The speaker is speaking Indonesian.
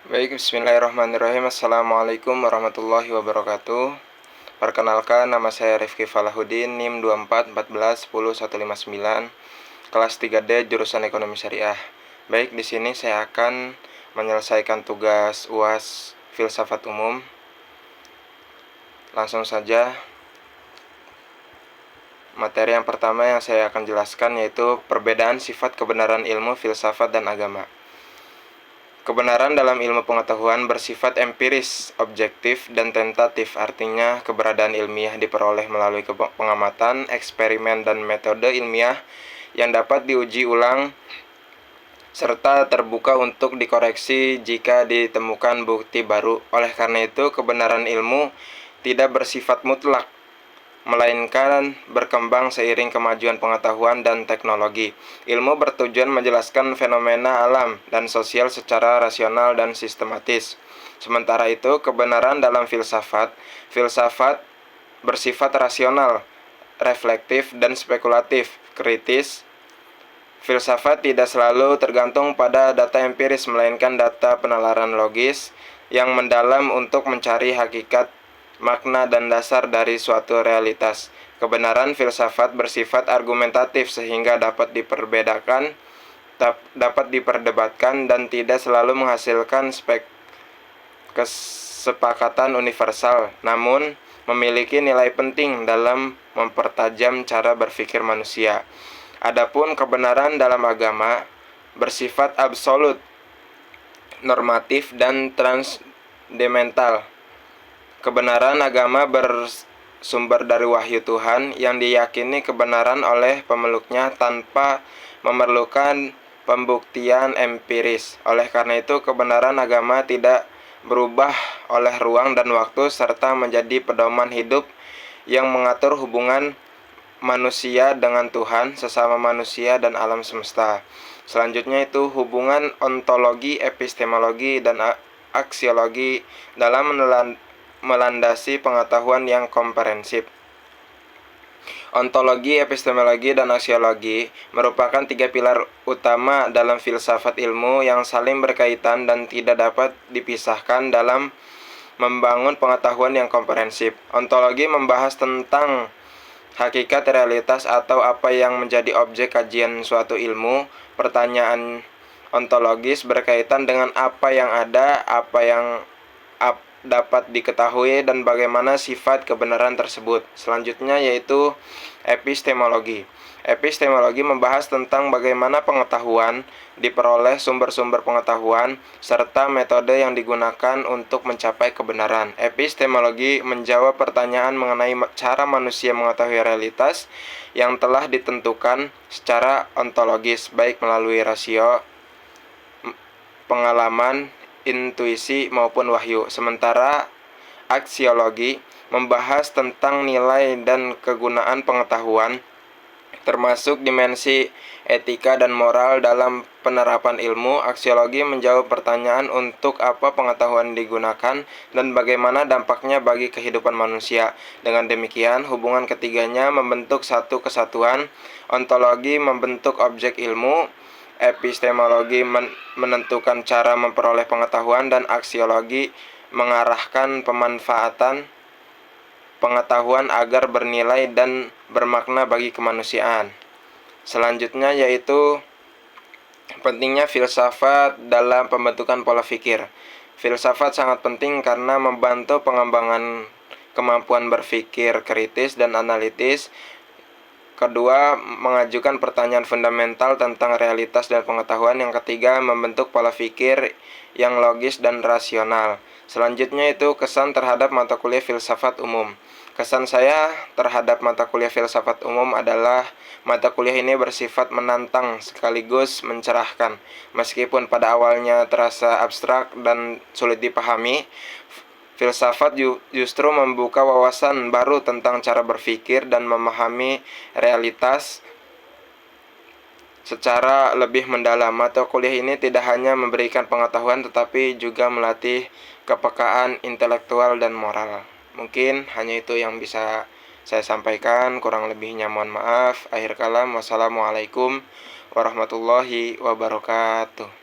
Baik, bismillahirrahmanirrahim. Assalamualaikum warahmatullahi wabarakatuh. Perkenalkan, nama saya Rifki Falahuddin, NIM 2414105159, kelas 3D jurusan Ekonomi Syariah. Baik, di sini saya akan menyelesaikan tugas UAS Filsafat Umum. Langsung saja. Materi yang pertama yang saya akan jelaskan yaitu perbedaan sifat kebenaran ilmu, filsafat, dan agama. Kebenaran dalam ilmu pengetahuan bersifat empiris, objektif, dan tentatif, artinya keberadaan ilmiah diperoleh melalui pengamatan, eksperimen, dan metode ilmiah yang dapat diuji ulang serta terbuka untuk dikoreksi jika ditemukan bukti baru. Oleh karena itu, kebenaran ilmu tidak bersifat mutlak, melainkan berkembang seiring kemajuan pengetahuan dan teknologi. Ilmu bertujuan menjelaskan fenomena alam dan sosial secara rasional dan sistematis. Sementara itu, kebenaran dalam filsafat bersifat rasional, reflektif, dan spekulatif, kritis. Filsafat tidak selalu tergantung pada data empiris, melainkan data penalaran logis yang mendalam untuk mencari hakikat, makna, dan dasar dari suatu realitas. Kebenaran filsafat bersifat argumentatif sehingga dapat diperdebatkan dan tidak selalu menghasilkan kesepakatan universal, namun memiliki nilai penting dalam mempertajam cara berpikir manusia. Adapun kebenaran dalam agama bersifat absolut, normatif, dan transcendental. Kebenaran agama bersumber dari wahyu Tuhan yang diyakini kebenaran oleh pemeluknya tanpa memerlukan pembuktian empiris. Oleh karena itu, kebenaran agama tidak berubah oleh ruang dan waktu serta menjadi pedoman hidup yang mengatur hubungan manusia dengan Tuhan, sesama manusia, dan alam semesta. Selanjutnya itu hubungan ontologi, epistemologi, dan aksiologi dalam melandasi pengetahuan yang komprehensif. Ontologi, epistemologi, dan aksiologi merupakan tiga pilar utama dalam filsafat ilmu yang saling berkaitan dan tidak dapat dipisahkan dalam membangun pengetahuan yang komprehensif. Ontologi membahas tentang hakikat, realitas, atau apa yang menjadi objek kajian suatu ilmu. Pertanyaan ontologis berkaitan dengan apa yang ada, apa yang dapat diketahui, dan bagaimana sifat kebenaran tersebut. Selanjutnya yaitu epistemologi. Epistemologi membahas tentang bagaimana pengetahuan diperoleh, sumber-sumber pengetahuan, serta metode yang digunakan untuk mencapai kebenaran. Epistemologi menjawab pertanyaan mengenai cara manusia mengetahui realitas yang telah ditentukan secara ontologis, baik melalui rasio, pengalaman, intuisi, maupun wahyu. Sementara aksiologi membahas tentang nilai dan kegunaan pengetahuan, termasuk dimensi etika dan moral dalam penerapan ilmu. Aksiologi menjawab pertanyaan untuk apa pengetahuan digunakan dan bagaimana dampaknya bagi kehidupan manusia. Dengan demikian, hubungan ketiganya membentuk satu kesatuan. Ontologi membentuk objek ilmu, epistemologi menentukan cara memperoleh pengetahuan, dan aksiologi mengarahkan pemanfaatan pengetahuan agar bernilai dan bermakna bagi kemanusiaan. Selanjutnya yaitu pentingnya filsafat dalam pembentukan pola pikir. Filsafat sangat penting karena membantu pengembangan kemampuan berpikir kritis dan analitis. Kedua, mengajukan pertanyaan fundamental tentang realitas dan pengetahuan. Yang ketiga, membentuk pola pikir yang logis dan rasional. Selanjutnya itu kesan terhadap mata kuliah filsafat umum. Kesan saya terhadap mata kuliah filsafat umum adalah mata kuliah ini bersifat menantang sekaligus mencerahkan. Meskipun pada awalnya terasa abstrak dan sulit dipahami, filsafat justru membuka wawasan baru tentang cara berpikir dan memahami realitas secara lebih mendalam. Mata kuliah ini tidak hanya memberikan pengetahuan tetapi juga melatih kepekaan intelektual dan moral. Mungkin hanya itu yang bisa saya sampaikan, kurang lebihnya mohon maaf. Akhir kalam, wassalamualaikum warahmatullahi wabarakatuh.